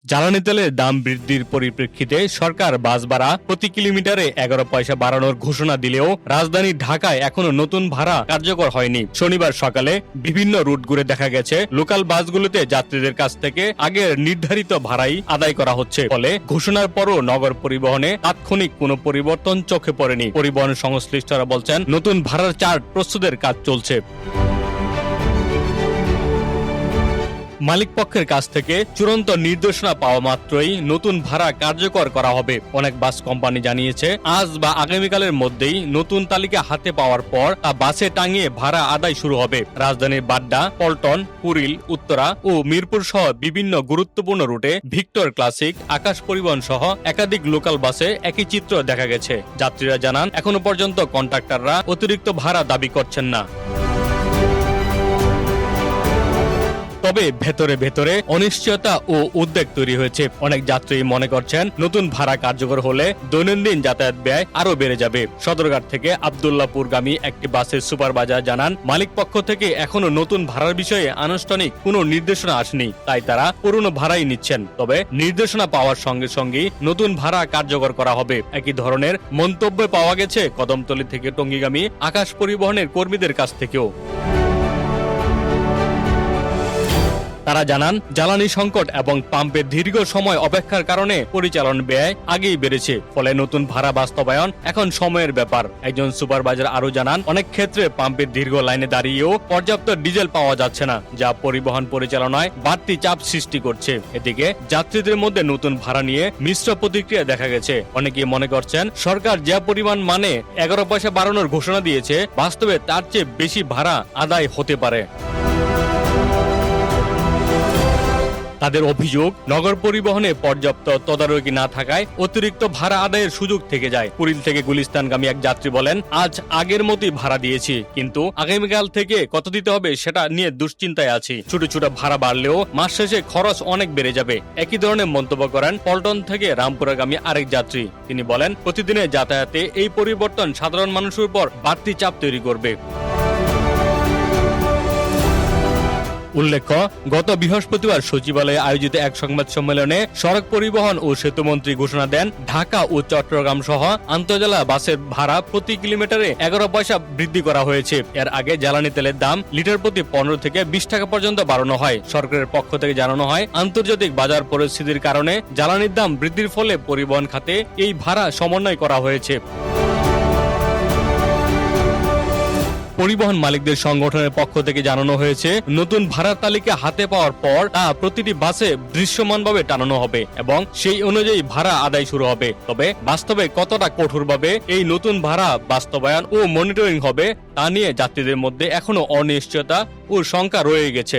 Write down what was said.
জ্বালানি তেলের দাম বৃদ্ধির পরিপ্রেক্ষিতে সরকার বাস ভাড়া প্রতি কিলোমিটারে 11 পয়সা বাড়ানোর ঘোষণা দিলেও রাজধানী ঢাকায় এখনো নতুন ভাড়া কার্যকর হয়নি। শনিবার সকালে বিভিন্ন রুট ঘুরে দেখা গেছে লোকাল বাসগুলোতে যাত্রীদের কাছ থেকে আগের নির্ধারিত ভাড়াই আদায় করা হচ্ছে। ফলে ঘোষণার পরও নগর পরিবহনে তাৎক্ষণিক কোনো পরিবর্তন চোখে পড়েনি। পরিবহন সংশ্লিষ্টরা বলছেন, নতুন ভাড়ার চার্ট প্রস্তুতের কাজ চলছে। মালিক পক্ষের কাছ থেকে চূড়ান্ত নির্দেশনা পাওয়া মাত্রই নতুন ভাড়া কার্যকর করা হবে। অনেক বাস কোম্পানি জানিয়েছে, আজ বা আগামীকালের মধ্যেই নতুন তালিকা হাতে পাওয়ার পর তা বাসে টাঙিয়ে ভাড়া আদায় শুরু হবে। রাজধানীর বাড্ডা, পল্টন, কুড়িল, উত্তরা ও মিরপুর সহ বিভিন্ন গুরুত্বপূর্ণ রুটে ভিক্টর ক্লাসিক, আকাশ পরিবহন সহ একাধিক লোকাল বাসে একই চিত্র দেখা গেছে। যাত্রীরা জানান, এখনো পর্যন্ত কন্ট্রাক্টররা অতিরিক্ত ভাড়া দাবি করছেন না। তবে ভেতরে ভেতরে অনিশ্চয়তা ও উদ্বেগ তৈরি হয়েছে। অনেক যাত্রী মনে করছেন, নতুন ভাড়া কার্যকর হলে দৈনন্দিন যাতায়াত ব্যয় আরো বেড়ে যাবে। সদরঘাট থেকে আব্দুল্লাহপুরগামী একটি বাসের সুপারভাইজার জানান, মালিক পক্ষ থেকে এখনো নতুন ভাড়ার বিষয়ে আনুষ্ঠানিক কোনো নির্দেশনা আসেনি, তাই তারা পুরনো ভাড়াই নিচ্ছেন। তবে নির্দেশনা পাওয়ার সঙ্গে সঙ্গেই নতুন ভাড়া কার্যকর করা হবে। একই ধরনের মন্তব্য পাওয়া গেছে কদমতলী থেকে টঙ্গীগামী আকাশ পরিবহনের কর্মীদের কাছ থেকেও। তারা জানান, জ্বালানি সংকট এবং পাম্পের দীর্ঘ সময় অপেক্ষার কারণে পরিচালন ব্যয় আগেই বেড়েছে। ফলে নতুন ভাড়া বাস্তবায়ন এখন সময়ের ব্যাপার। একজন সুপারভাইজার আরো জানান, অনেক ক্ষেত্রে পাম্পের দীর্ঘ লাইনে দাঁড়িয়েও পর্যাপ্ত ডিজেল পাওয়া যাচ্ছে না, যা পরিবহন পরিচালনায় বাড়তি চাপ সৃষ্টি করছে। এদিকে যাত্রীদের মধ্যে নতুন ভাড়া নিয়ে মিশ্র প্রতিক্রিয়া দেখা গেছে। অনেকেই মনে করছেন, সরকার যে পরিমাণ 11 পয়সা বাড়ানোর ঘোষণা দিয়েছে, বাস্তবে তার চেয়ে বেশি ভাড়া আদায় হতে পারে। তাদের অভিযোগ, নগর পরিবহনে পর্যাপ্ত তদারকি না থাকায় অতিরিক্ত ভাড়া আদায়ের সুযোগ থেকে যায়। কুড়িল থেকে গুলিস্তানগামী এক যাত্রী বলেন, আজ আগের মতোই ভাড়া দিয়েছি, কিন্তু আগামীকাল থেকে কত দিতে হবে সেটা নিয়ে দুশ্চিন্তায় আছি। ছোট ছোট ভাড়া বাড়লেও মাস শেষে খরচ অনেক বেড়ে যাবে। একই ধরনের মন্তব্য করেন পল্টন থেকে রামপুরাগামী আরেক যাত্রী। তিনি বলেন, প্রতিদিনের যাতায়াতে এই পরিবর্তন সাধারণ মানুষের উপর বাড়তি চাপ তৈরি করবে। উল্লেখ্য, গত বৃহস্পতিবার সচিবালয়ে আয়োজিত এক সংবাদ সম্মেলনে সড়ক পরিবহন ও সেতুমন্ত্রী ঘোষণা দেন, ঢাকা ও চট্টগ্রাম সহ আন্তঃজেলা বাসের ভাড়া প্রতি কিলোমিটারে 11 পয়সা বৃদ্ধি করা হয়েছে। এর আগে জ্বালানি তেলের দাম লিটার প্রতি 15 থেকে 20 টাকা পর্যন্ত বাড়ানো হয়। সরকারের পক্ষ থেকে জানানো হয়, আন্তর্জাতিক বাজার পরিস্থিতির কারণে জ্বালানির দাম বৃদ্ধির ফলে পরিবহন খাতে এই ভাড়া সমন্বয় করা হয়েছে। পরিবহন মালিকদের সংগঠনের পক্ষ থেকে জানানো হয়েছে, নতুন ভাড়ার তালিকা হাতে পাওয়ার পর তা প্রতিটি বাসে দৃশ্যমানভাবে টানানো হবে এবং সেই অনুযায়ী ভাড়া আদায় শুরু হবে। তবে বাস্তবে কতটা কঠোরভাবে এই নতুন ভাড়া বাস্তবায়ন ও মনিটরিং হবে তা নিয়ে যাত্রীদের মধ্যে এখনো অনিশ্চয়তা ও শঙ্কা রয়ে গেছে।